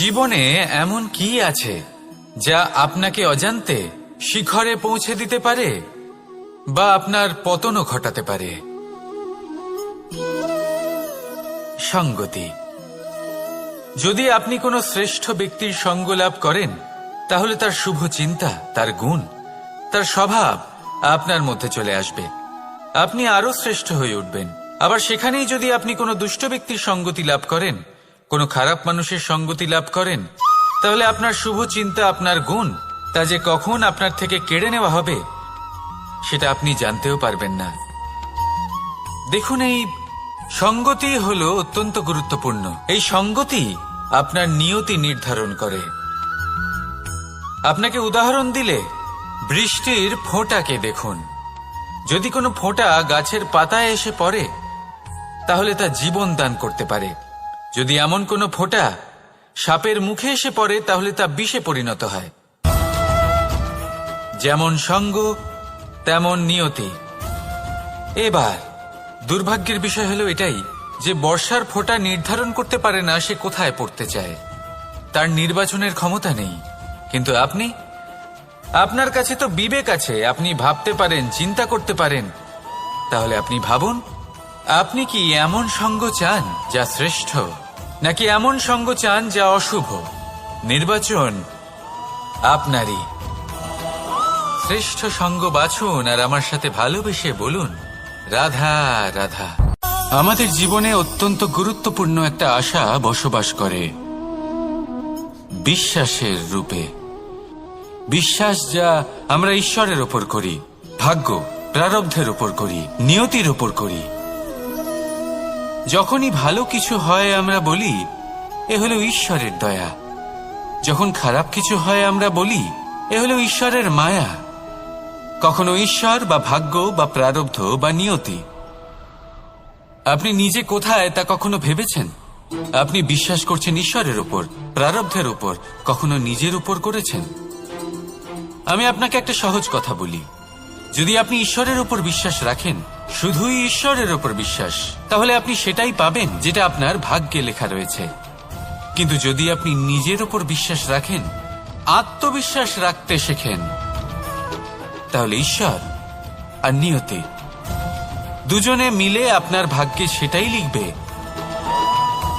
জীবনে এমন কি আছে যা আপনাকে অজান্তে শিখরে পৌঁছে দিতে পারে বা আপনার পতনও ঘটাতে পারে? সঙ্গতি। যদি আপনি কোনো শ্রেষ্ঠ ব্যক্তির সঙ্গ লাভ করেন, তাহলে তার শুভ চিন্তা, তার গুণ, তার স্বভাব আপনার মধ্যে চলে আসবে। আপনি আরো শ্রেষ্ঠ হয়ে উঠবেন। আবার সেখানেই যদি আপনি কোনো দুষ্ট ব্যক্তির সঙ্গতি লাভ করেন, কোনো খারাপ মানুষের সঙ্গতি লাভ করেন, তাহলে আপনার শুভ চিন্তা, আপনার গুণ, তা যে কখন আপনার থেকে কেড়ে নেওয়া হবে সেটা আপনি জানতেও পারবেন না। দেখুন, এই সঙ্গতি হলো অত্যন্ত গুরুত্বপূর্ণ। এই সঙ্গতি আপনার নিয়তি নির্ধারণ করে। আপনাকে উদাহরণ দিলে, বৃষ্টির ফোঁটাকে দেখুন। যদি কোনো ফোঁটা গাছের পাতায় এসে পড়ে, তাহলে তা জীবন দান করতে পারে। যদি এমন কোনো ফোঁটা সাপের মুখে এসে পড়ে, তাহলে তা বিষে পরিণত হয়। যেমন সঙ্গ, তেমন নিয়তি। এবার দুর্ভাগ্যের বিষয় হলো এটাই যে বর্ষার ফোঁটা নির্ধারণ করতে পারে না সে কোথায় পড়তে চায়। তার নির্বাচনের ক্ষমতা নেই। কিন্তু আপনি, আপনার কাছে তো বিবেক আছে, আপনি ভাবতে পারেন, চিন্তা করতে পারেন। তাহলে আপনি ভাবুন, আপনি কি এমন সঙ্গ চান যা শ্রেষ্ঠ, নাকি এমন সঙ্গ চান যা অশুভ? নির্বাচন আপনারই। শ্রেষ্ঠ সঙ্গ বাছুন আর আমার সাথে ভালোবেসে বলুন, রাধা রাধা। আমাদের জীবনে অত্যন্ত গুরুত্বপূর্ণ একটা আশা বসবাস করে, বিশ্বাসের রূপে। বিশ্বাস যা আমরা ঈশ্বরের ওপর করি, ভাগ্য, প্রারব্ধের ওপর করি, নিয়তির ওপর করি। যখনই ভালো কিছু হয় আমরা বলি এ হলো ঈশ্বরের দয়া। যখন খারাপ কিছু হয় আমরা বলি এ হলো ঈশ্বরের মায়া। কখনো ঈশ্বর বা ভাগ্য বা প্রারব্ধ বা নিয়তি। আপনি নিজে কোথায় তা কখনো ভেবেছেন? আপনি বিশ্বাস করছেন ঈশ্বরের উপর, প্রারব্ধের উপর, কখনো নিজের উপর করেছেন? আমি আপনাকে একটা সহজ কথা বলি, যদি আপনি ঈশ্বরের উপর বিশ্বাস রাখেন, শুধুই ঈশ্বরের উপর বিশ্বাস, তাহলে আপনি সেটাই পাবেন যেটা আপনার ভাগ্যে লেখা রয়েছে। কিন্তু যদি আপনি নিজের উপর বিশ্বাস রাখেন, আত্মবিশ্বাস রাখতে শেখেন, তাহলে ঈশ্বর আর নিয়তি দুজনে মিলে আপনার ভাগ্যে সেটাই লিখবে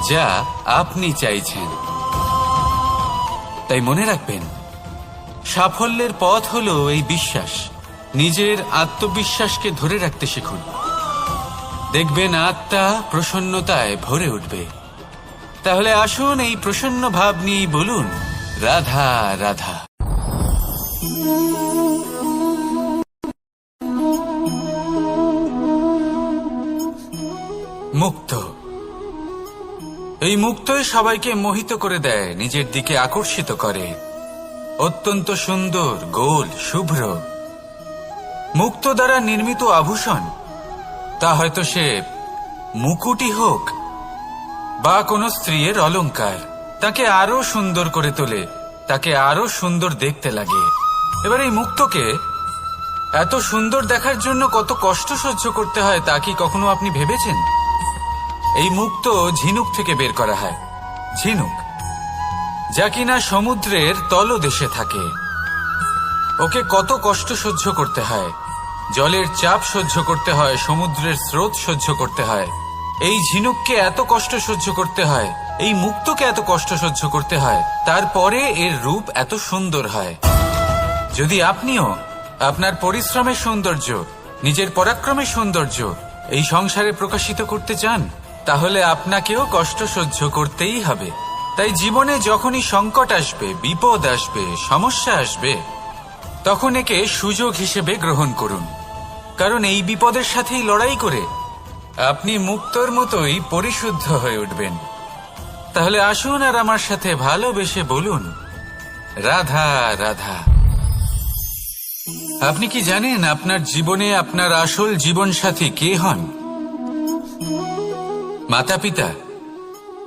যা আপনি চাইছেন। তাই মনে রাখবেন, সাফল্যের পথ হলো এই বিশ্বাস। নিজের আত্মবিশ্বাসকে ধরে রাখতে শিখুন। দেখবেন আত্মা প্রসন্নতায় ভরে উঠবে। তাহলে আসুন এই প্রসন্ন ভাব নিয়ে বলুন, রাধা রাধা। মুক্ত। এই মুক্তই সবাইকে মোহিত করে দেয়, নিজের দিকে আকর্ষিত করে। অত্যন্ত সুন্দর, গোল, শুভ্র। মুক্ত দ্বারা নির্মিত আভূষণ, তা হয়তো সে মুকুটই হোক বা কোনো স্ত্রীর অলংকার, তাকে আরো সুন্দর করে তোলে, তাকে আরো সুন্দর দেখতে লাগে। এবার এই মুক্তকে এত সুন্দর দেখার জন্য কত কষ্ট সহ্য করতে হয় তা কি কখনো আপনি ভেবেছেন? এই মুক্ত ঝিনুক থেকে বের করা হয়। ঝিনুক যা কিনা সমুদ্রের তলদেশে থাকে। ওকে কত কষ্ট সহ্য করতে হয়, জলের চাপ সহ্য করতে হয়, সমুদ্রের স্রোত সহ্য করতে হয়। এই ঝিনুককে এত কষ্ট সহ্য করতে হয়, এই মুক্তকে এত কষ্ট সহ্য করতে হয়, তারপরে এর রূপ এত সুন্দর হয়। যদি আপনিও আপনার পরিশ্রমের সৌন্দর্য, নিজের পরাক্রমের সৌন্দর্য এই সংসারে প্রকাশিত করতে চান, তাহলে আপনাকেও কষ্ট সহ্য করতেই হবে। তাই জীবনে যখনই সংকট আসবে, বিপদ আসবে, সমস্যা আসবে, তখন একে সুযোগ হিসেবে গ্রহণ করুন। কারণ এই বিপদের সাথেই লড়াই করে আপনি মুক্তর মতোই পরিশুদ্ধ হয়ে উঠবেন। তাহলে আসুন আর আমার সাথে ভালোবেসে বলুন, রাধা রাধা। আপনি কি জানেন আপনার জীবনে আপনার আসল জীবনসাথী কে হন? মাতা পিতা,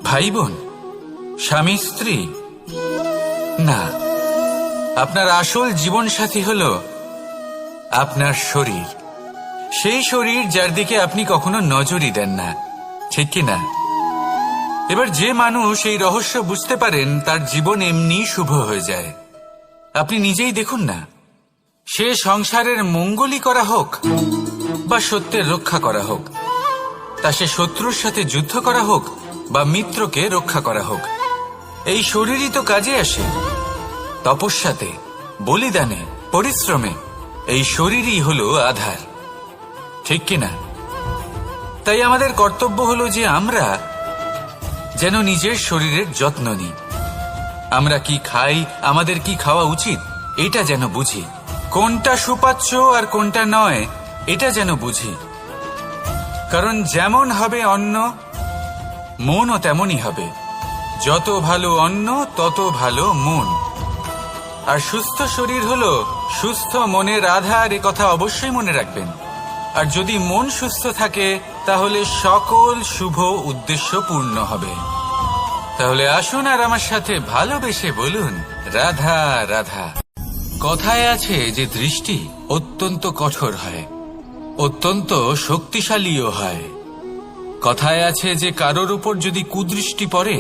ভাই বোন, স্বামী স্ত্রী? না, আপনার আসল জীবনসাথী হল আপনার শরীর। সেই শরীর যার দিকে আপনি কখনো নজরই দেন না, ঠিক কিনা? এবার যে মানুষ এই রহস্য বুঝতে পারেন তার জীবন এমনি শুভ হয়ে যায়। আপনি নিজেই দেখুন না, সে সংসারের মঙ্গলই করা হোক বা সত্যের রক্ষা করা হোক, তা সে শত্রুর সাথে যুদ্ধ করা হোক বা মিত্রকে রক্ষা করা হোক, এই শরীরই তো কাজে আসে। তপস্যাতে, বলিদানে, পরিশ্রমে এই শরীরই হলো আধার, ঠিক কিনা? তাই আমাদের কর্তব্য হলো যে আমরা যেন নিজের শরীরের যত্ন নিই। আমরা কি খাই, আমাদের কি খাওয়া উচিত, এটা যেন বুঝি। কোনটা সুপাচ্য আর কোনটা নয়, এটা যেন বুঝি। কারণ যেমন হবে অন্ন, মনও তেমনই হবে। যত ভালো অন্ন তত ভালো মন। আর সুস্থ শরীর হলো সুস্থ মনের আধার, এ কথা অবশ্যই মনে রাখবেন। আর যদি মন সুস্থ থাকে তাহলে সকল শুভ উদ্দেশ্য পূর্ণ হবে। তাহলে আসুন আর আমার সাথে ভালোবেসে বলুন, রাধা রাধা। কথায় আছে যে দৃষ্টি অত্যন্ত কঠোর হয়, অত্যন্ত শক্তিশালীও হয়। কথায় আছে যে কারোর উপর যদি কুদৃষ্টি পড়ে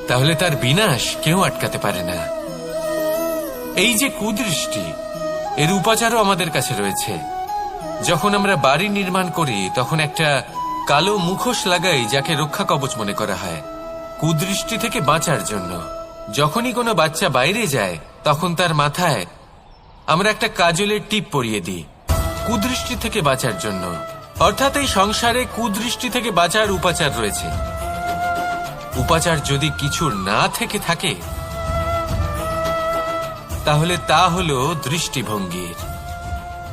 তাহলে তার বিনাশ কেউ আটকাতে পারে না। এই যে কুদৃষ্টি, এর উপাচারও আমাদের কাছে রয়েছে। যখন আমরা বাড়ি নির্মাণ করি তখন একটা কালো মুখোশ লাগাই, যাকে রক্ষা কবচ মনে করা হয়, কুদৃষ্টি থেকে বাঁচার জন্য। যখনই কোনো বাচ্চা বাইরে যায় তখন তার মাথায় আমরা একটা কাজলের টিপ পরিয়ে দিই, কুদৃষ্টি থেকে বাঁচার জন্য। অর্থাৎ এই সংসারে কুদৃষ্টি থেকে বাঁচার উপাচার রয়েছে। উপাচার যদি কিছুর না থেকে থাকে তাহলে তা হলো দৃষ্টিভঙ্গির।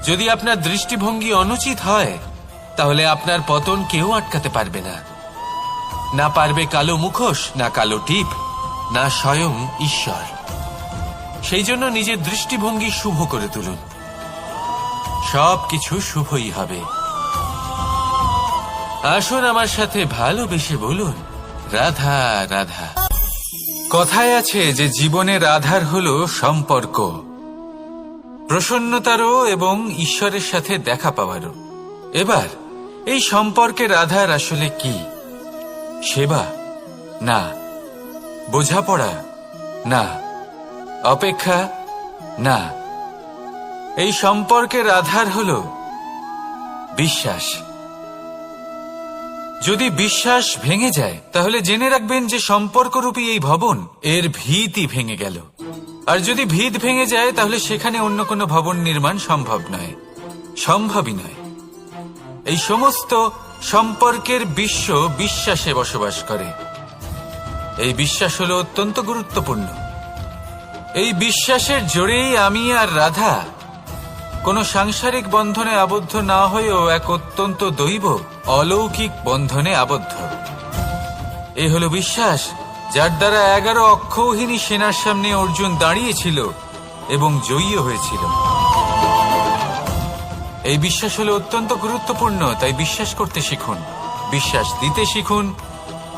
যদি আপনার দৃষ্টিভঙ্গি অনুচিত হয় তাহলে আপনার পতন কেউ আটকাতে পারবে না। না পারবে কালো মুখোশ, না কালো টিপ, না স্বয়ং ঈশ্বর। সেই জন্য নিজের দৃষ্টিভঙ্গি শুভ করে তুলুন, সবকিছু শুভই হবে। আসুন আমার সাথে ভালোবেসে বলুন, রাধা রাধা। কথায় আছে যে জীবনের আধার হলো সম্পর্ক, প্রসন্নতারও এবং ঈশ্বরের সাথে দেখা পাওয়ারও। এবার এই সম্পর্কের আধার আসলে কি? সেবা? না। বোঝাপড়া? না। অপেক্ষা? না। এই সম্পর্কের আধার হলো বিশ্বাস। যদি বিশ্বাস ভেঙে যায় তাহলে জেনে রাখবেন যে সম্পর্করূপী এই ভবন, এর ভিতই ভেঙে গেল। আর যদি ভিত ভেঙে যায় তাহলে সেখানে অন্য কোনো ভবন নির্মাণ সম্ভব নয়, সম্ভবই নয়। এই সমস্ত সম্পর্কের বিশ্ব বিশ্বাসে বসবাস করে। এই বিশ্বাস হলো অত্যন্ত গুরুত্বপূর্ণ। এই বিশ্বাসের জোরেই আমি আর রাধা কোনো সাংসারিক বন্ধনে আবদ্ধ না হয়েও এক অত্যন্ত দৈব অলৌকিক বন্ধনে আবদ্ধ। এ হলো বিশ্বাস, যার দ্বারা 11 অক্ষৌহিনী সেনার সামনে অর্জুন দাঁড়িয়েছিল এবং জয়ী হয়েছিল। এই বিশ্বাস হলো অত্যন্ত গুরুত্বপূর্ণ। তাই বিশ্বাস করতে শিখুন, বিশ্বাস দিতে শিখুন,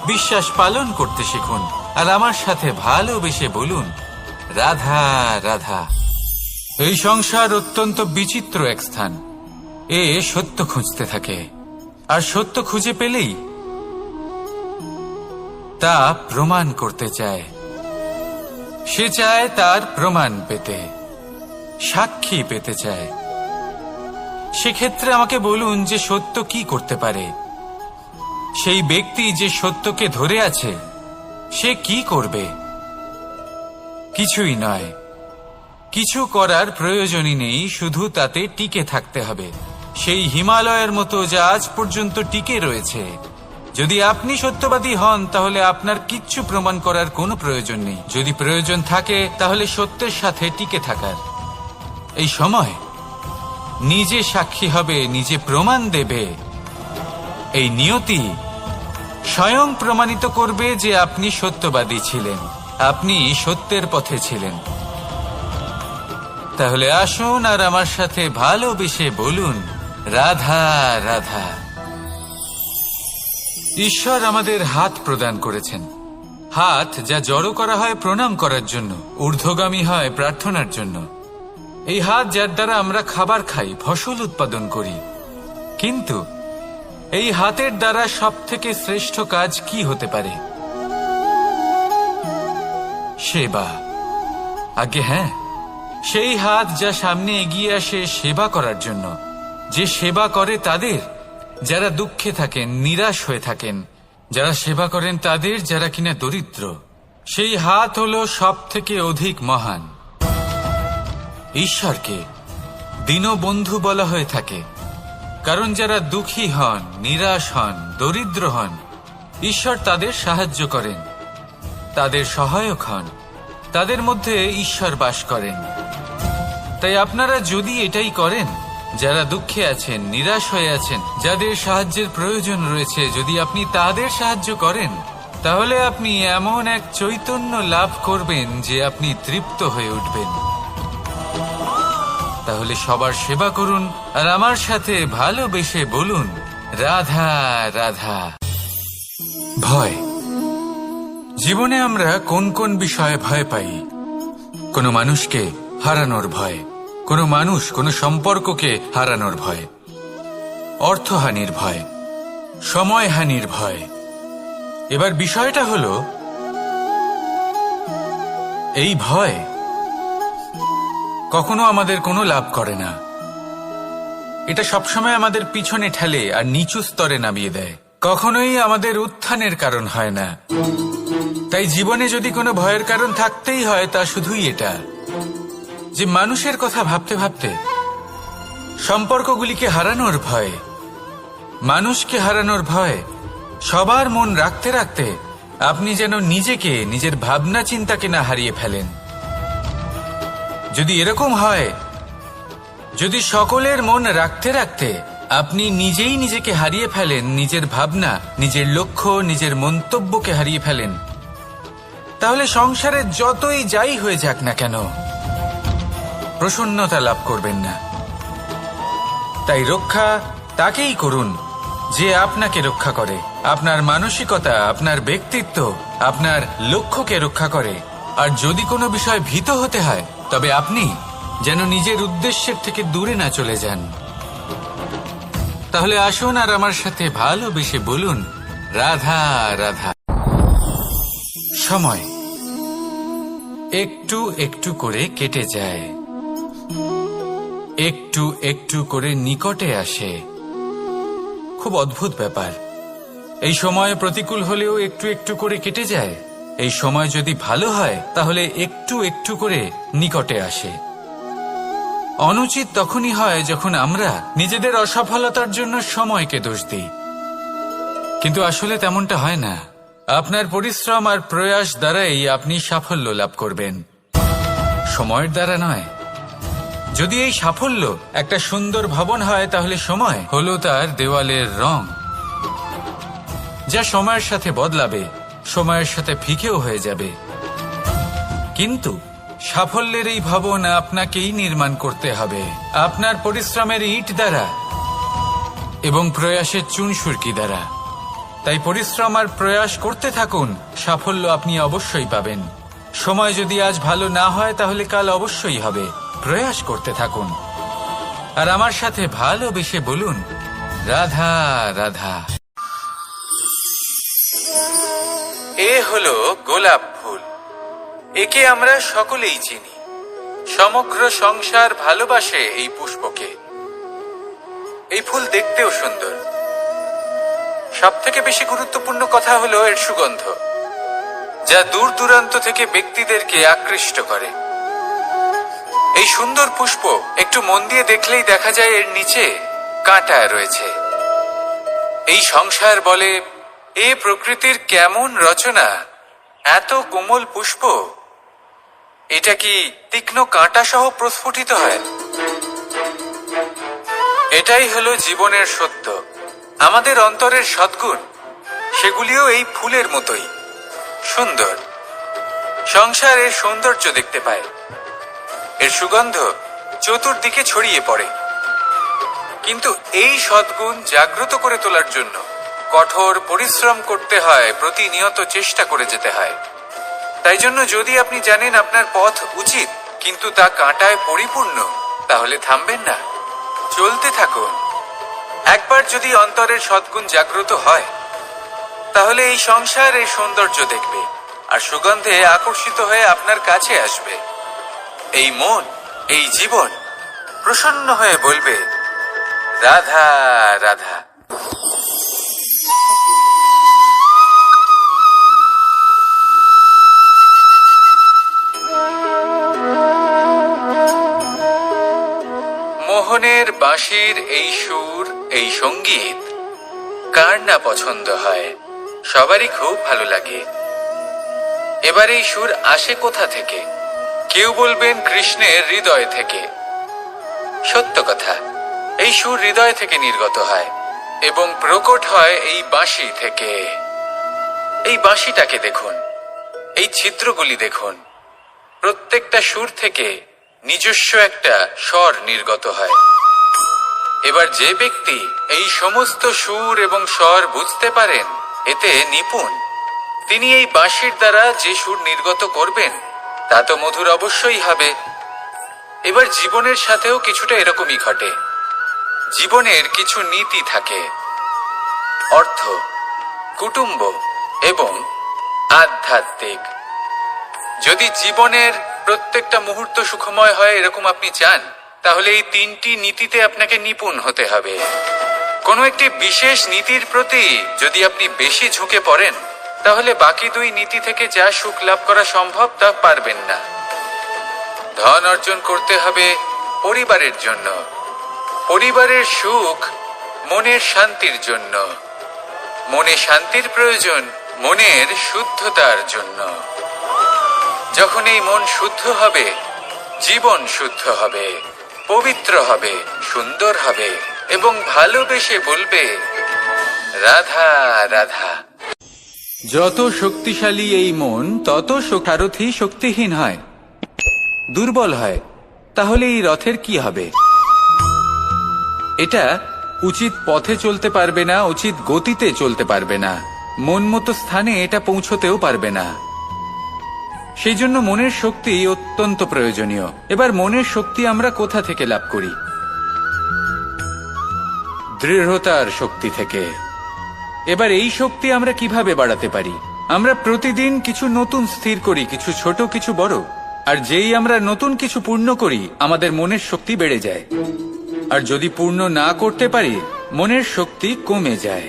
বিশ্বাস পালন করতে শিখুন। আর আমার সাথে ভালোবেসে বলুন, রাধা রাধা। এই সংসার অত্যন্ত বিচিত্র এক স্থান। এ সত্য খুঁজতে থাকে, আর সত্য খুঁজে পেলেই তা প্রমাণ করতে চায়। সে চায় তার প্রমাণ পেতে, সাক্ষী পেতে চায়। সেক্ষেত্রে আমাকে বলুন যে সত্য কি করতে পারে? সেই ব্যক্তি যে সত্যকে ধরে আছে সে কি করবে? কিছুই নয়। কিছু করার প্রয়োজনই নেই, শুধু তাতে টিকে থাকতে হবে, সেই হিমালয়ের মতো যা আজ পর্যন্ত টিকে রয়েছে। যদি আপনি সত্যবাদী হন তাহলে আপনার কিচ্ছু প্রমাণ করার কোনো প্রয়োজন নেই। যদি প্রয়োজন থাকে তাহলে সত্যের সাথে টিকে থাকার। এই সময় নিজে সাক্ষী হবে, নিজে প্রমাণ দেবে। এই নিয়তি স্বয়ং প্রমাণিত করবে যে আপনি সত্যবাদী ছিলেন, আপনি সত্যের পথে ছিলেন। তাহলে আসুন আর আমার সাথে ভালোবেসে বলুন, রাধা রাধা। ঈশ্বর আমাদের হাত প্রদান করেছেন, হাত যা জড়ো করা হয় প্রণাম করার জন্য, ঊর্ধ্বগামী হয় প্রার্থনার জন্য। এই হাত যার দ্বারা আমরা খাবার খাই, ফসল উৎপাদন করি। কিন্তু এই হাতের দ্বারা সবথেকে শ্রেষ্ঠ কাজ কি হতে পারে? সেবা। আগে হ্যাঁ, সেই হাত যা সামনে এগিয়ে আসে সেবা করার জন্য, যে সেবা করে তাদের যারা দুঃখে থাকেন, নিরাশ হয়ে থাকেন, যারা সেবা করেন তাদের যারা কিনা দরিদ্র, সেই হাত হলো সব থেকে অধিক মহান। ঈশ্বরকে দীনবন্ধু বলা হয়ে থাকে, কারণ যারা দুঃখী হন, নিরাশ হন, দরিদ্র হন, ঈশ্বর তাদের সাহায্য করেন, তাদের সহায়ক হন, তাদের মধ্যে ঈশ্বর বাস করেন। তাই আপনারা যদি এটাই করেন, যারা দুঃখে আছেন, নিরাশ হয়ে আছেন, যাদের সাহায্যের প্রয়োজন রয়েছে, যদি আপনি তাদের সাহায্য করেন, তাহলে আপনি এমন এক চৈতন্য লাভ করবেন যে আপনি তৃপ্ত হয়ে উঠবেন। তাহলে সবার সেবা করুন আর আমার সাথে ভালোবেসে বলুন, রাধা রাধা। ভয়। জীবনে আমরা কোন কোন বিষয়ে ভয় পাই? কোনো মানুষকে হারানোর ভয়, কোনো মানুষ, কোনো সম্পর্ককে হারানোর ভয়, অর্থহানির ভয়, সময়হানির ভয়। এবার বিষয়টা হলো, এই ভয় কখনো আমাদের কোনো লাভ করে না। এটা সবসময় আমাদের পিছনে ঠেলে আর নিচু স্তরে নামিয়ে দেয়, কখনোই আমাদের উত্থানের কারণ হয় না। তাই জীবনে যদি কোনো ভয়ের কারণ থাকতেই হয়, তা শুধুই এটা যে মানুষের কথা ভাবতে ভাবতে, সম্পর্কগুলিকে হারানোর ভয়, মানুষকে হারানোর ভয়, সবার মন রাখতে রাখতে আপনি যেন নিজেকে, নিজের ভাবনা চিন্তাকে না হারিয়ে ফেলেন। যদি এরকম হয়, যদি সকলের মন রাখতে রাখতে আপনি নিজেই নিজেকে হারিয়ে ফেলেন, নিজের ভাবনা, নিজের লক্ষ্য, নিজের মন্তব্যকে হারিয়ে ফেলেন, তাহলে সংসারে যতই যাই হয়ে যাক না কেন, প্রসন্নতা লাভ করবেন না। তাই রক্ষা তাকেই করুন যে আপনাকে রক্ষা করে, আপনার মানসিকতা, আপনার ব্যক্তিত্ব, আপনার লক্ষ্যকে রক্ষা করে। আর যদি কোনো বিষয় ভীত হতে হয়, তবে আপনি যেন নিজের উদ্দেশ্যের থেকে দূরে না চলে যান। তাহলে আসুন আর আমার সাথে ভালোবেসে বলুন, রাধা রাধা। সময় একটু একটু করে কেটে যায়, একটু একটু করে নিকটে আসে। খুব অদ্ভুত ব্যাপার। এই সময় প্রতিকূল হলেও একটু একটু করে কেটে যায়। এই সময় যদি ভালো হয়, তাহলে একটু একটু করে নিকটে আসে। অনুচিত তখনই হয় যখন আমরা নিজেদের অসফলতার জন্য সময়কে দোষ দিই, কিন্তু আসলে তেমনটা হয় না। আপনার পরিশ্রম আর প্রয়াস দ্বারাই আপনি সাফল্য লাভ করবেন, সময়ের দ্বারা নয়। যদি এই সাফল্য একটা সুন্দর ভবন হয়, তাহলে সময় হলো তার দেওয়ালের রং, যা সময়ের সাথে বদলাবে, সময়ের সাথে ফিকেও হয়ে যাবে। কিন্তু সাফল্যের এই ভবন আপনাকেই নির্মাণ করতে হবে, আপনার পরিশ্রমের ইট দ্বারা এবং প্রয়াসের চুনসুরকি দ্বারা। তাই পরিশ্রম আর প্রয়াস করতে থাকুন, সাফল্য আপনি অবশ্যই পাবেন। সময় যদি আজ ভালো না হয়, তাহলে কাল অবশ্যই হবে। প্রয়াস করতে থাকুন আর আমার সাথে ভালোবেসে বলুন, রাধা রাধা। এ হলো গোলাপ ফুল। একে আমরা সকলেই চিনি। সমগ্র সংসার ভালোবাসে এই পুষ্পকে। এই ফুল দেখতেও সুন্দর। সবথেকে বেশি গুরুত্বপূর্ণ কথা হলো এর সুগন্ধ, যা দূর দূরান্ত থেকে ব্যক্তিদেরকে আকৃষ্ট করে। এই সুন্দর পুষ্প একটু মন দিয়ে দেখলেই দেখা যায় এর নিচে কাঁটা রয়েছে। এই সংসার বলে, এ প্রকৃতির কেমন রচনা, এত কোমল পুষ্প, এটা কি তীক্ষ্ণ কাঁটা সহ প্রস্ফুটিত হয়? এটাই হলো জীবনের সত্য। আমাদের অন্তরের সদ্গুণ, সেগুলিও এই ফুলের মতোই সুন্দর। সংসার এর সৌন্দর্য দেখতে পায়, এর সুগন্ধ চতুর্দিকে ছড়িয়ে পড়ে। কিন্তু এই সদ্গুণ জাগ্রত করে তোলার জন্য কঠোর পরিশ্রম করতে হয়, প্রতিনিয়ত চেষ্টা করে যেতে হয়। তাই জন্য যদি আপনি জানেন আপনার পথ উচিত, কিন্তু তা কাঁটায় পরিপূর্ণ, তাহলে থামবেন না, চলতে থাকুন। একবার যদি অন্তরের সদ্গুণ জাগ্রত হয়, তাহলে এই সংসার এর সৌন্দর্য দেখবে, আর সুগন্ধে আকর্ষিত হয়ে আপনার কাছে আসবে। এই মন, এই জীবন প্রসন্ন হয়ে বলবে, রাধা রাধা। মোহনের বাঁশির এই সুর, এই সঙ্গীত কার না পছন্দ হয়? সবারই খুব ভালো লাগে। এবার এই সুর আসে কোথা থেকে? কেউ বলবেন কৃষ্ণের হৃদয় থেকে। সত্য কথা, এই সুর হৃদয় থেকে নির্গত হয় এবং প্রকট হয় এই বাঁশি থেকে। এই বাঁশিটাকে দেখুন, এই ছিদ্রগুলি দেখুন, প্রত্যেকটা সুর থেকে নিজস্ব একটা স্বর নির্গত হয়। এবার যে ব্যক্তি এই সমস্ত সুর এবং স্বর বুঝতে পারেন, এতে নিপুণ, তিনি এই বাঁশির দ্বারা যে সুর নির্গত করবেন তা তো মধুর অবশ্যই হবে। এবার জীবনের সাথেও কিছুটা এরকমই ঘটে। জীবনের কিছু নীতি থাকে, অর্থ, কুটুম্ব এবং আধ্যাত্মিক। যদি জীবনের প্রত্যেকটা মুহূর্ত সুখময় হয় এরকম আপনি চান, তাহলে এই তিনটি নীতিতে আপনাকে নিপুণ হতে হবে। কোনো একটি বিশেষ নীতির প্রতি যদি আপনি বেশি ঝুঁকে পড়েন, তাহলে বাকি দুই নীতি থেকে যা সুখ লাভ করা সম্ভব তা পারবেন না। ধন অর্জন করতে হবে পরিবারের জন্য, পরিবারের সুখ মনের শান্তির জন্য, মনে শান্তির প্রয়োজন মনের শুদ্ধতার জন্য। যখন এই মন শুদ্ধ হবে, জীবন শুদ্ধ হবে, পবিত্র হবে, সুন্দর হবে এবং ভালোবেসে বলবে, রাধা রাধা। যত শক্তিশালী এই মন, তত সারথি শক্তিহীন হয়, দুর্বল হয়। তাহলে এই রথের কি হবে? এটা উচিত পথে চলতে পারবে না, উচিত গতিতে চলতে পারবে না, মন মতো স্থানে এটা পৌঁছতেও পারবে না। সেই জন্য মনের শক্তি অত্যন্ত প্রয়োজনীয়। এবার মনের শক্তি আমরা কোথা থেকে লাভ করি? দৃঢ়তার শক্তি থেকে। এবার এই শক্তি আমরা কিভাবে বাড়াতে পারি? আমরা প্রতিদিন কিছু নতুন স্থির করি, কিছু ছোট কিছু বড়। আর যেই আমরা নতুন কিছু পূর্ণ করি, আমাদের মনের শক্তি বেড়ে যায়। আর যদি পূর্ণ না করতে পারি, মনের শক্তি কমে যায়।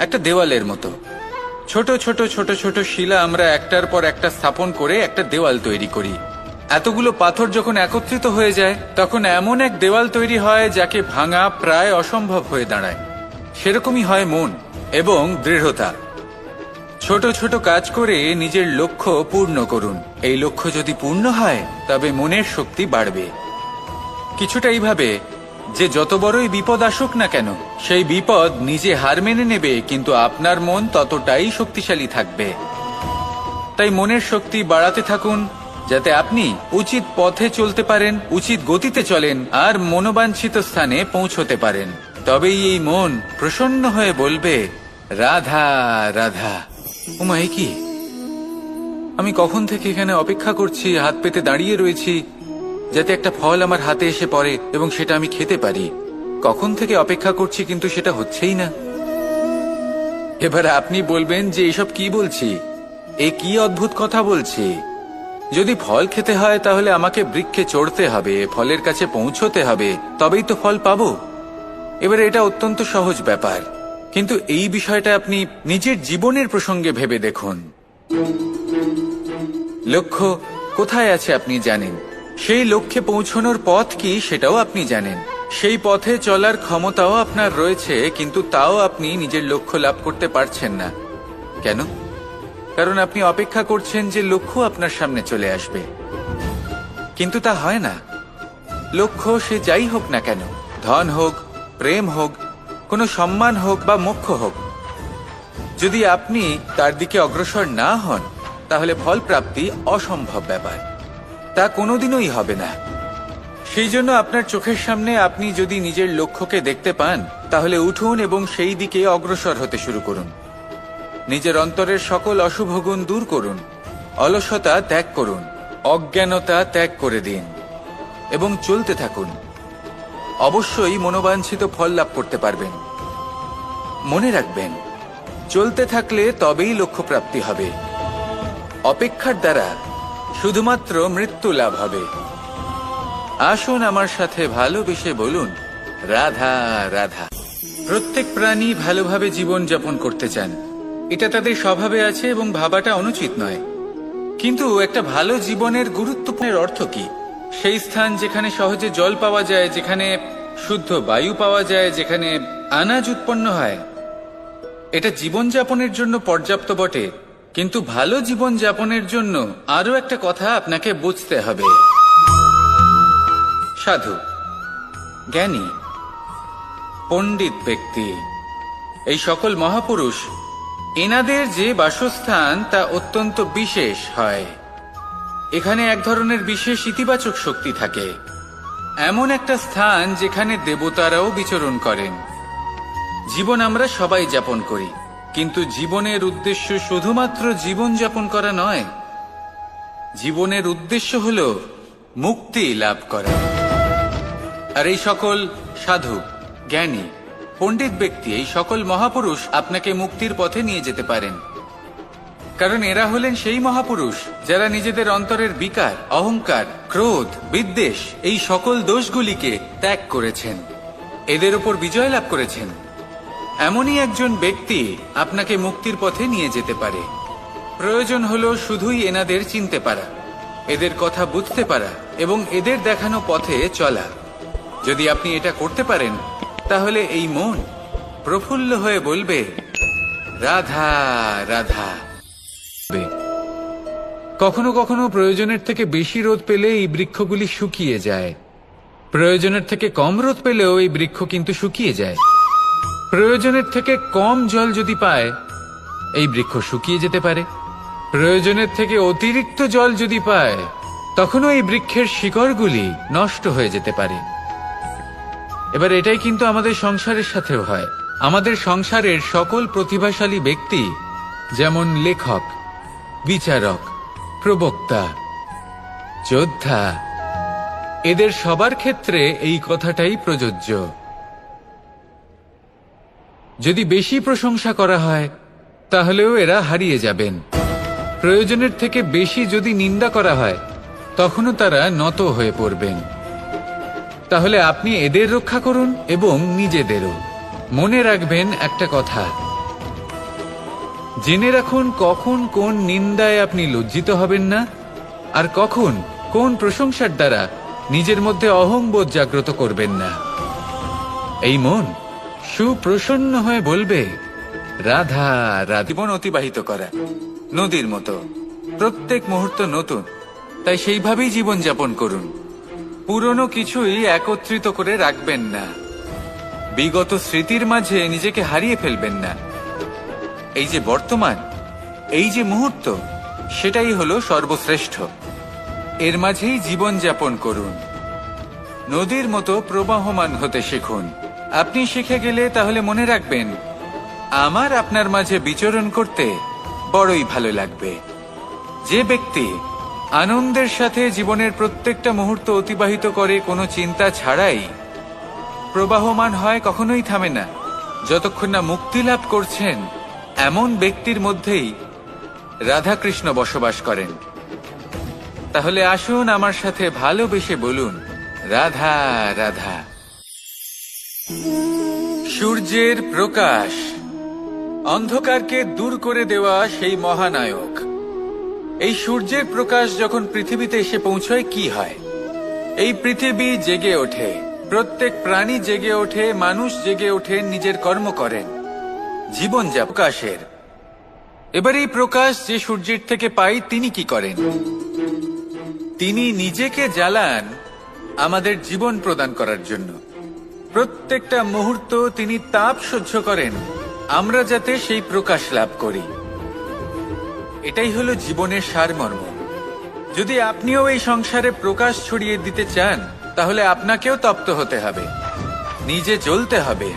একটা দেওয়ালের মতো ছোট ছোট ছোট ছোট শিলা আমরা একটার পর একটা স্থাপন করে একটা দেওয়াল তৈরি করি। এতগুলো পাথর যখন একত্রিত হয়ে যায়, তখন এমন এক দেওয়াল তৈরি হয় যাকে ভাঙা প্রায় অসম্ভব হয়ে দাঁড়ায়। সেরকমই হয় মন এবং দৃঢ়তা। ছোট ছোট কাজ করে নিজের লক্ষ্য পূর্ণ করুন। এই লক্ষ্য যদি পূর্ণ হয়, তবে মনের শক্তি বাড়বে। কিছুটা এইভাবে যে যত বড়ই বিপদ আসুক না কেন, সেই বিপদ নিজে হার মেনে নেবে, কিন্তু আপনার মন ততটাই শক্তিশালী থাকবে। তাই মনের শক্তি বাড়াতে থাকুন, যাতে আপনি উচিত পথে চলতে পারেন, উচিত গতিতে চলেন আর মনোবাঞ্ছিত স্থানে পৌঁছতে পারেন। তবেই এই মন প্রসন্ন হয়ে বলবে, রাধা রাধা। ওমা, এ কি? আমি কখন থেকে এখানে অপেক্ষা করছি, হাত পেতে দাঁড়িয়ে রয়েছি যাতে একটা ফল আমার হাতে এসে পড়ে এবং সেটা আমি খেতে পারি। কখন থেকে অপেক্ষা করছি, কিন্তু সেটা হচ্ছেই না। এবার আপনি বলবেন যে এসব কি বলছি, এ কি অদ্ভুত কথা বলছি। যদি ফল খেতে হয় তাহলে আমাকে বৃক্ষে চড়তে হবে, ফলের কাছে পৌঁছতে হবে, তবেই তো ফল পাবো। এবারে এটা অত্যন্ত সহজ ব্যাপার, কিন্তু এই বিষয়টা আপনি নিজের জীবনের প্রসঙ্গে ভেবে দেখুন। লক্ষ্য কোথায় আছে আপনি জানেন, সেই লক্ষ্যে পৌঁছানোর পথ কি সেটাও আপনি জানেন, সেই পথে চলার ক্ষমতাও আপনার রয়েছে, কিন্তু তাও আপনি নিজের লক্ষ্য লাভ করতে পারছেন না। কেন? কারণ আপনি অপেক্ষা করছেন যে লক্ষ্য আপনার সামনে চলে আসবে, কিন্তু তা হয় না। লক্ষ্য সে যাই হোক না কেন, ধন হোক, প্রেম হোক, কোনো সম্মান হোক বা মোক্ষ হোক, যদি আপনি তার দিকে অগ্রসর না হন, তাহলে ফল প্রাপ্তি অসম্ভব ব্যাপার, তা কোনোদিনই হবে না। সেই জন্য আপনার চোখের সামনে আপনি যদি নিজের লক্ষ্যকে দেখতে পান, তাহলে উঠুন এবং সেই দিকে অগ্রসর হতে শুরু করুন। নিজের অন্তরের সকল অশুভ গুণ দূর করুন, অলসতা ত্যাগ করুন, অজ্ঞানতা ত্যাগ করে দিন এবং চলতে থাকুন। অবশ্যই মনোবাঞ্ছিত ফল লাভ করতে পারবেন। মনে রাখবেন, চলতে থাকলে তবেই লক্ষ্য প্রাপ্তি হবে। অপেক্ষার দ্বারা শুধুমাত্র মৃত্যু লাভ হবে। আসুন আমার সাথে ভালোবেসে বলুন, রাধা রাধা। প্রত্যেক প্রাণী ভালোভাবে জীবন যাপন করতে চান, এটা তাদের স্বভাবে আছে এবং ভাবাটা অনুচিত নয়। কিন্তু একটা ভালো জীবনের গুরুত্বপূর্ণ অর্থ কি? সেই স্থান যেখানে সহজে জল পাওয়া যায়, যেখানে শুদ্ধ বায়ু পাওয়া যায়, যেখানে আনাজ উৎপন্ন হয়। এটা জীবনযাপনের জন্য পর্যাপ্ত বটে, কিন্তু ভালো জীবন যাপনের জন্য আরো একটা কথা আপনাকে বুঝতে হবে। সাধু, জ্ঞানী, পণ্ডিত ব্যক্তি, এই সকল মহাপুরুষ, এনাদের যে বাসস্থান তা অত্যন্ত বিশেষ হয়। এখানে এক ধরনের বিশেষ ইতিবাচক শক্তি থাকে, এমন একটা স্থান যেখানে দেবতারাও বিচরণ করেন। জীবন আমরা সবাই যাপন করি, কিন্তু জীবনের উদ্দেশ্য শুধুমাত্র জীবন যাপন করা নয়। জীবনের উদ্দেশ্য হল মুক্তি লাভ করা। আর এই সকল সাধু, জ্ঞানী, পণ্ডিত ব্যক্তি, এই সকল মহাপুরুষ আপনাকে মুক্তির পথে নিয়ে যেতে পারেন। কারণ এরা হলেন সেই মহাপুরুষ যারা নিজেদের অন্তরের বিকার, অহংকার, ক্রোধ, বিদ্বেষ এই সকল দোষগুলিকে ত্যাগ করেছেন, এদের উপর বিজয় লাভ করেছেন। এমনই একজন ব্যক্তি আপনাকে মুক্তির পথে নিয়ে যেতে পারে। প্রয়োজন হলো শুধুই এনাদের চিনতে পারা, এদের কথা বুঝতে পারা এবং এদের দেখানো পথে চলা। যদি আপনি এটা করতে পারেন, তাহলে এই মন প্রফুল্ল হয়ে বলবে, রাধা রাধা। কখনো কখনো প্রয়োজনের থেকে বেশি রোদ পেলে এই বৃক্ষগুলি শুকিয়ে যায়, প্রয়োজনের থেকে কম রোদ পেলেও এই বৃক্ষ কিন্তু শুকিয়ে যায়। প্রয়োজনের থেকে কম জল যদি পায়, এই বৃক্ষ শুকিয়ে যেতে পারে। প্রয়োজনের থেকে অতিরিক্ত জল যদি পায়, তখনও এই বৃক্ষের শিকড়গুলি নষ্ট হয়ে যেতে পারে। এবার এটাই কিন্তু আমাদের সংসারের সাথেও হয়। আমাদের সংসারের সকল প্রতিভাশালী ব্যক্তি, যেমন লেখক, বিচারক, প্রবক্তা, যোদ্ধা, এদের সবার ক্ষেত্রে এই কথাটাই প্রযোজ্য। যদি বেশি প্রশংসা করা হয়, তাহলেও এরা হারিয়ে যাবেন। প্রয়োজনের থেকে বেশি যদি নিন্দা করা হয়, তখনও তারা নত হয়ে পড়বেন। তাহলে আপনি এদের রক্ষা করুন এবং নিজেদেরও। মনে রাখবেন একটা কথা, জেনে রাখুন কখন কোন নিন্দায় আপনি লজ্জিত হবেন না, আর কখন কোন প্রশংসার দ্বারা নিজের মধ্যে অহংবোধ জাগ্রত করবেন না। এই মন সুপ্রসন্ন হয়ে বলবে, রাধা রাধা। জীবন অতিবাহিত করা নদীর মতো, প্রত্যেক মুহূর্ত নতুন, তাই সেইভাবেই জীবন যাপন করুন। পুরনো কিছুই একত্রিত করে রাখবেন না, বিগত স্মৃতির মাঝে নিজেকে হারিয়ে ফেলবেন না। এই যে বর্তমান, এই যে মুহূর্ত, সেটাই হলো সর্বশ্রেষ্ঠ। এর মাঝেই জীবন যাপন করুন। নদীর মতো প্রবাহমান হতে শিখুন। আপনি শিখে গেলে তাহলে মনে রাখবেন, আমার আপনার মাঝে বিচরণ করতে বড়ই ভালো লাগবে। যে ব্যক্তি আনন্দের সাথে জীবনের প্রত্যেকটা মুহূর্ত অতিবাহিত করে কোনো চিন্তা ছাড়াই, প্রবাহমান হয়, কখনোই থামে না, যতক্ষণ না মুক্তি লাভ করছেন, এমন ব্যক্তির মধ্যেই রাধাকৃষ্ণ বসবাস করেন। তাহলে আসুন আমার সাথে ভালোবেসে বলুন, রাধা রাধা। সূর্যের প্রকাশ, অন্ধকারকে দূর করে দেওয়া সেই মহানায়ক। এই সূর্যের প্রকাশ যখন পৃথিবীতে এসে পৌঁছয়, কি হয়? এই পৃথিবী জেগে ওঠে, প্রত্যেক প্রাণী জেগে ওঠে, মানুষ জেগে ওঠে, নিজের কর্ম করেন, জীবন যা প্রকাশের। এবার এই প্রকাশ যে সূর্যের থেকে পাই, তিনি কি করেন? তিনি নিজেকে জ্বালান আমাদের জীবন প্রদান করার জন্য। প্রত্যেকটা মুহূর্ত তিনি তাপ সহ্য করেন, আমরা যাতে সেই প্রকাশ লাভ করি। এটাই হলো জীবনের সারমর্ম। যদি আপনিও এই সংসারে প্রকাশ ছড়িয়ে দিতে চান, তাহলে আপনাকেও তপ্ত হতে হবে, নিজে জ্বলতে হবে,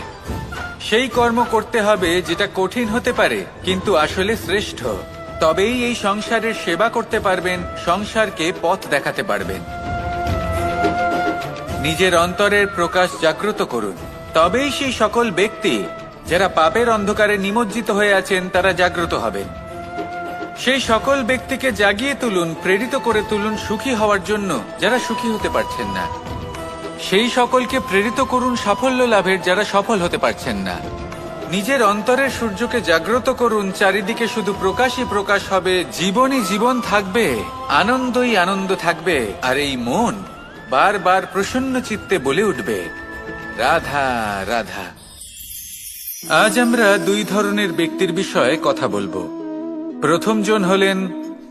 সেই কর্ম করতে হবে যেটা কঠিন হতে পারে কিন্তু আসলে শ্রেষ্ঠ। তবেই এই সংসারের সেবা করতে পারবেন, সংসারকে পথ দেখাতে পারবেন। নিজের অন্তরের প্রকাশ জাগ্রত করুন, তবেই সেই সকল ব্যক্তি যারা পাপের অন্ধকারে নিমজ্জিত হয়ে আছেন, তারা জাগ্রত হবেন। সেই সকল ব্যক্তিকে জাগিয়ে তুলুন, প্রেরিত করে তুলুন সুখী হওয়ার জন্য যারা সুখী হতে পারছেন না। সেই সকলকে প্রেরিত করুন সাফল্য লাভের যারা সফল হতে পারছেন না। নিজের অন্তরের সূর্যকে জাগ্রত করুন, চারিদিকে শুধু প্রকাশই প্রকাশ হবে, জীবনই জীবন থাকবে, আনন্দই আনন্দ থাকবে, আর এই মন বারবার প্রসন্ন চিত্তে বলে উঠবে, রাধা রাধা। আজ আমরা দুই ধরনের ব্যক্তির বিষয়ে কথা বলবো। প্রথম জন হলেন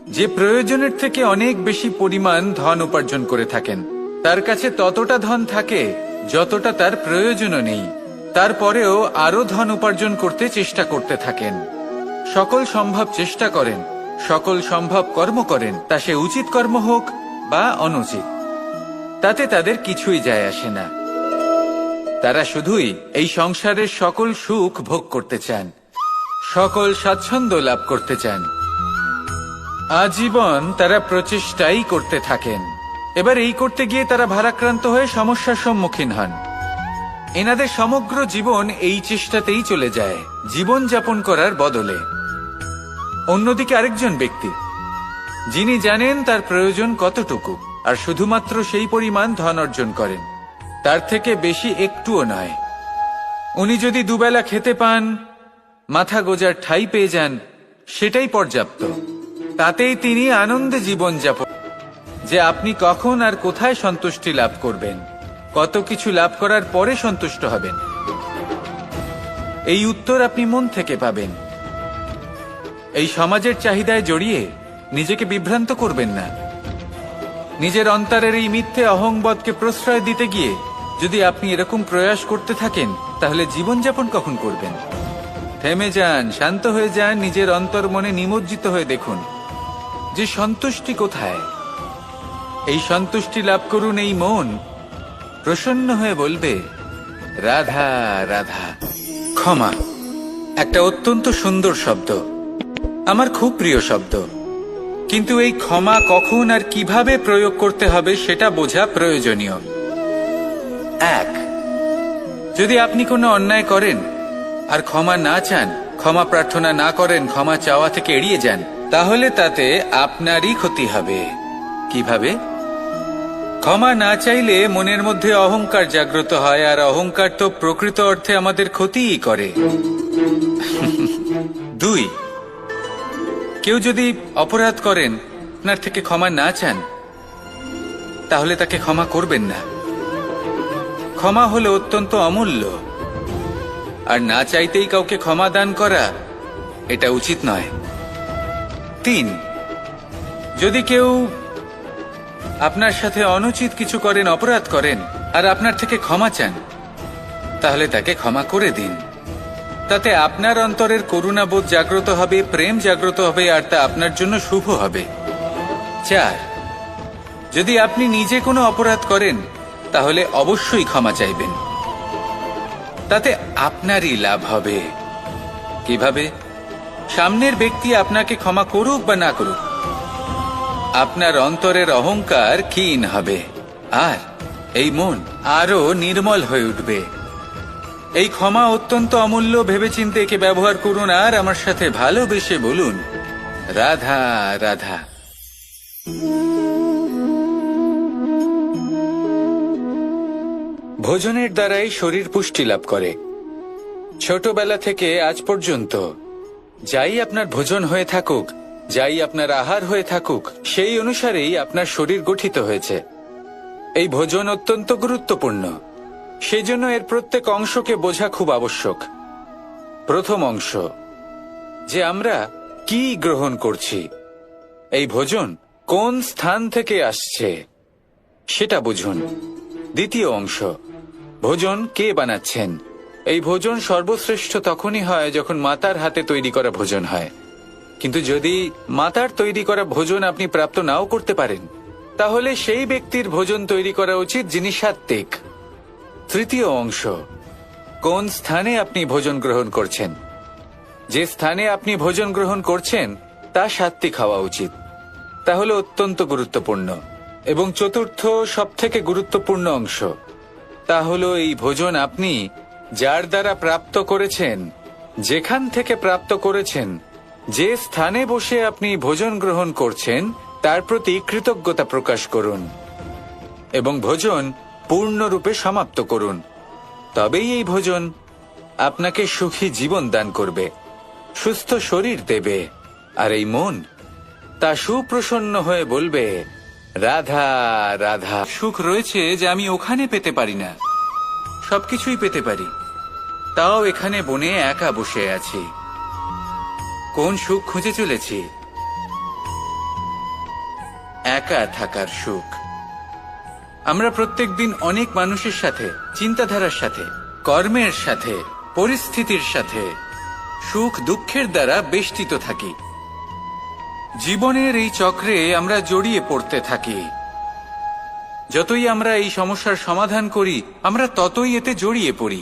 যে প্রয়োজনের থেকে অনেক বেশি পরিমাণ ধন উপার্জন করে থাকেন। তার কাছে ততটা ধন থাকে যতটা তার প্রয়োজনও নেই, তারপরেও আরো ধন উপার্জন করতে চেষ্টা করতে থাকেন। সকল সম্ভব চেষ্টা করেন, সকল সম্ভব কর্ম করেন, তা সে উচিত কর্ম হোক বা অনুচিত, তাতে তাদের কিছুই যায় আসে না। তারা শুধুই এই সংসারের সকল সুখ ভোগ করতে চান, সকল স্বাচ্ছন্দ্য লাভ করতে চান। আজীবন তারা প্রচেষ্টাই করতে থাকেন। এবার এই করতে গিয়ে তারা ভারাক্রান্ত হয়ে সমস্যার সম্মুখীন হন। এনাদের সমগ্র জীবন এই চেষ্টাতেই চলে যায়, জীবন যাপন করার বদলে। অন্যদিকে আরেকজন ব্যক্তি যিনি জানেন তার প্রয়োজন কতটুকু, আর শুধুমাত্র সেই পরিমাণ ধন অর্জন করেন, তার থেকে বেশি একটুও নয়। উনি যদি দুবেলা খেতে পান, মাথা গোজার ঠাঁই পেয়ে যান, সেটাই পর্যাপ্ত। তাতেই তিনি আনন্দে জীবন যাপন। যে আপনি কখন আর কোথায় সন্তুষ্টি লাভ করবেন, কত কিছু লাভ করার পরে সন্তুষ্ট হবেন, এই উত্তর আপনি মন থেকে পাবেন। এই সমাজের চাহিদায় জড়িয়ে নিজেকে বিভ্রান্ত করবেন না। নিজের অন্তরের এই মিথ্যে অহংবোধকে প্রশ্রয় দিতে গিয়ে যদি আপনি এরকম প্রয়াস করতে থাকেন, তাহলে জীবনযাপন কখন করবেন? থেমে যান, শান্ত হয়ে যান, নিজের অন্তর মনে নিমজ্জিত হয়ে দেখুন যে সন্তুষ্টি কোথায়। এই সন্তুষ্টি লাভ করুন। এই মন প্রসন্ন হয়ে বলবে, রাধা রাধা। ক্ষমা একটা অত্যন্ত সুন্দর শব্দ, আমার খুব প্রিয় শব্দ, কিন্তু এই ক্ষমা কখন আর কিভাবে প্রয়োগ করতে হবে সেটা বোঝা প্রয়োজনীয়। এক, যদি আপনি কোনো অন্যায় করেন আর ক্ষমা না চান, ক্ষমা প্রার্থনা না করেন, ক্ষমা চাওয়া থেকে এড়িয়ে যান, তাহলে তাতে আপনারই ক্ষতি হবে। কিভাবে? ক্ষমা না চাইলে মনের মধ্যে অহংকার জাগ্রত হয়, আর অহংকার তো প্রকৃত অর্থে আমাদের ক্ষতিই করে। দুই, কেউ যদি অপরাধ করেন, আপনার থেকে ক্ষমা না চান, তাহলে তাকে ক্ষমা করবেন না। ক্ষমা হলো অত্যন্ত অমূল্য, আর না চাইতেই কাউকে ক্ষমা দান করা এটা উচিত নয়। তিন, যদি কেউ আপনার সাথে অনুচিত কিছু করেন, অপরাধ করেন, আর আপনার থেকে ক্ষমা চান, তাহলে তাকে ক্ষমা করে দিন। তাতে আপনার অন্তরের করুণাবোধ জাগ্রত হবে, প্রেম জাগ্রত হবে, আর তা আপনার জন্য শুভ হবে। চার, যদি আপনি নিজে কোনো অপরাধ করেন, তাহলে অবশ্যই ক্ষমা চাইবেন, তাতে আপনারই লাভ হবে। কিভাবে? সামনের ব্যক্তি আপনাকে ক্ষমা করুক বা না করুক, আপনার অন্তরের অহংকার ক্ষীণ হবে, আর এই মন আরো নির্মল হয়ে উঠবে। এই ক্ষমা অত্যন্ত অমূল্য, ভেবেচিন্তে একে ব্যবহার করুন, আর আমার সাথে ভালোবেসে বলুন, রাধা রাধা। ভোজনের দ্বারাই শরীর পুষ্টি লাভ করে। ছোটবেলা থেকে আজ পর্যন্ত যাই আপনার ভোজন হয়ে থাকুক, যাই আপনার আহার হয়ে থাকুক, সেই অনুসারেই আপনার শরীর গঠিত হয়েছে। এই ভোজন অত্যন্ত গুরুত্বপূর্ণ, সেই জন্য এর প্রত্যেক অংশকে বোঝা খুব আবশ্যক। প্রথম অংশ, যে আমরা কি গ্রহণ করছি, এই ভোজন কোন স্থান থেকে আসছে সেটা বুঝুন। দ্বিতীয় অংশ, ভোজন কে বানাচ্ছেন। এই ভোজন সর্বশ্রেষ্ঠ তখনই হয় যখন মাতার হাতে তৈরি করা ভোজন হয়। কিন্তু যদি মাতার তৈরি করা ভোজন আপনি প্রাপ্ত নাও করতে পারেন, তাহলে সেই ব্যক্তির ভোজন তৈরি করা উচিত যিনি সাত্ত্বিক। তৃতীয় অংশ, কোন স্থানে আপনি ভোজন গ্রহণ করছেন। যে স্থানে আপনি ভোজন গ্রহণ করছেন তা সাত্ত্বিক হওয়া উচিত, তাহলে অত্যন্ত গুরুত্বপূর্ণ। এবং চতুর্থ সবথেকে গুরুত্বপূর্ণ অংশ, তা হলো এই ভোজন আপনি যার দ্বারা প্রাপ্ত করেছেন, যেখান থেকে প্রাপ্ত করেছেন, যে স্থানে বসে আপনি ভোজন গ্রহণ করছেন তার প্রতি কৃতজ্ঞতা প্রকাশ করুন এবং ভোজন পূর্ণরূপে সমাপ্ত করুন। তবেই এই ভোজন আপনাকে সুখী জীবন দান করবে, সুস্থ শরীর দেবে, আর এই মন তা সুপ্রসন্ন হয়ে বলবে, রাধা রাধা। সুখ রয়েছে যে আমি ওখানে পেতে পারি না, সবকিছুই পেতে পারি, তাও এখানে বনে একা বসে আছি। কোন সুখ খুঁজে চলেছি? একা থাকার সুখ। আমরা প্রত্যেকদিন অনেক মানুষের সাথে, চিন্তাধারার সাথে, কর্মের সাথে, পরিস্থিতির সাথে, সুখ দুঃখের দ্বারা বেষ্টিত থাকি। জীবনের এই চক্রে আমরা জড়িয়ে পড়তে থাকি। যতই আমরা এই সমস্যার সমাধান করি, আমরা ততই এতে জড়িয়ে পড়ি।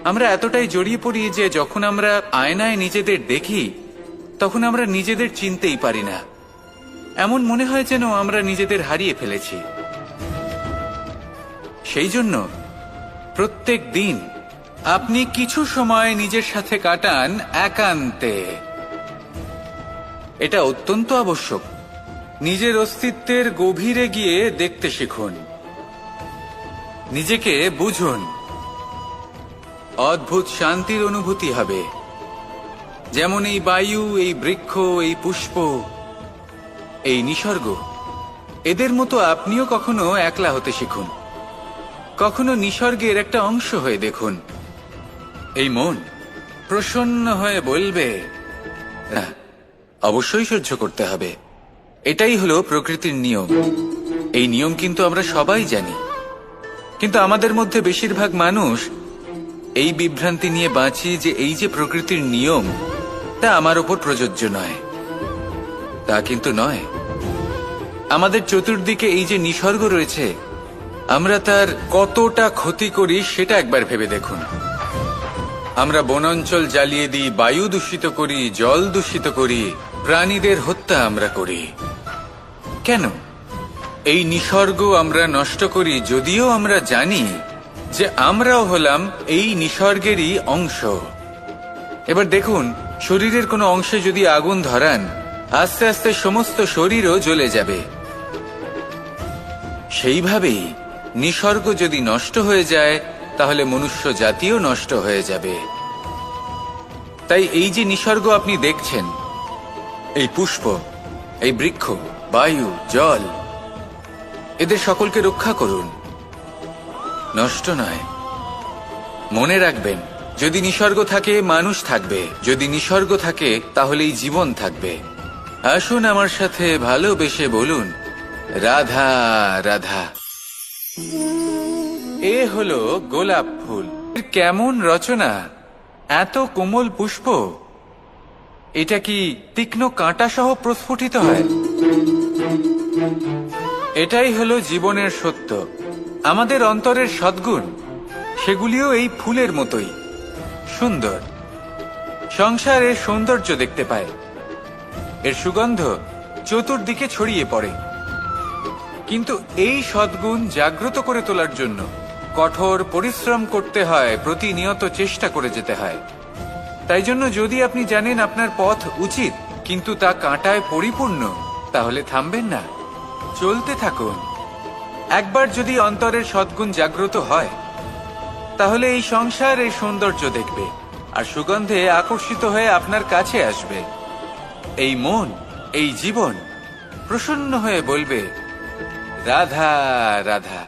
আমরা এতটাই জড়িয়ে পড়ি যে যখন আমরা আয়নায় নিজেদের দেখি, তখন আমরা নিজেদের চিনতেই পারি না। এমন মনে হয় যেন আমরা নিজেদের হারিয়ে ফেলেছি। সেই জন্য প্রত্যেক দিন আপনি কিছু সময় নিজের সাথে কাটান একান্তে। এটা অত্যন্ত আবশ্যক। নিজের অস্তিত্বের গভীরে গিয়ে দেখতে শিখুন, নিজেকে বুঝুন। অদ্ভুত শান্তির অনুভূতি হবে। যেমন এই বায়ু, এই বৃক্ষ, এই পুষ্প, এই নিসর্গ, এদের মতো আপনিও কখনো একলা হতে শিখুন। কখনো নিসর্গের একটা অংশ হয়ে দেখুন। এই মন প্রসন্ন হয়ে বলবে, না, অবশ্যই সহ্য করতে হবে। এটাই হলো প্রকৃতির নিয়ম। এই নিয়ম কিন্তু আমরা সবাই জানি, কিন্তু আমাদের মধ্যে বেশিরভাগ মানুষ এই বিভ্রান্তি নিয়ে বাঁচি যে এই যে প্রকৃতির নিয়ম, তা আমার ওপর প্রযোজ্য নয়। তা কিন্তু নয়। আমাদের চতুর্দিকে এই যে নিসর্গ রয়েছে, আমরা তার কতটা ক্ষতি করি সেটা একবার ভেবে দেখুন। আমরা বনাঞ্চল জ্বালিয়ে দিই, বায়ু দূষিত করি, জল দূষিত করি, প্রাণীদের হত্যা আমরা করি। কেন? এই নিসর্গ আমরা নষ্ট করি, যদিও আমরা জানি যে আমরাও হলাম এই নিসর্গেরই অংশ। এবার দেখুন, শরীরের কোনো অংশে যদি আগুন ধরান, আস্তে আস্তে সমস্ত শরীরও জ্বলে যাবে। সেইভাবেই নিসর্গ যদি নষ্ট হয়ে যায়, তাহলে মনুষ্য জাতিও নষ্ট হয়ে যাবে। তাই এই যে নিসর্গ আপনি দেখছেন, এই পুষ্প, এই বৃক্ষ, বায়ু, জল, এদের সকলকে রক্ষা করুন, নষ্ট নয়। মনে রাখবেন, যদি নিসর্গ থাকে মানুষ থাকবে, যদি নিসর্গ থাকে তাহলেই জীবন থাকবে। আসুন আমার সাথে ভালোবেসে বলুন, রাধা রাধা। এ হলো গোলাপ ফুল। কেমন রচনা! এত কোমল পুষ্প, এটা কি তীক্ষ্ণ কাঁটা সহ প্রস্ফুটিত হয়? এটাই হলো জীবনের সত্য। আমাদের অন্তরের সদ্গুণ, সেগুলিও এই ফুলের মতোই সুন্দর। সংসারের সৌন্দর্য দেখতে পায়, এর সুগন্ধ চতুর্দিকে ছড়িয়ে পড়ে। কিন্তু এই সদ্গুণ জাগ্রত করে তোলার জন্য কঠোর পরিশ্রম করতে হয়, প্রতিনিয়ত চেষ্টা করে যেতে হয়। তাই জন্য যদি আপনি জানেন আপনার পথ উচিত, কিন্তু তা কাঁটায় পরিপূর্ণ, তাহলে থামবেন না, চলতে থাকুন। একবার যদি অন্তরের সদ্গুণ জাগ্রত হয়, তাহলে এই সংসার এই সৌন্দর্য দেখবে আর সুগন্ধে আকর্ষিত হয়ে আপনার কাছে আসবে। এই মন, এই জীবন প্রসন্ন হয়ে বলবে, রাধা রাধা।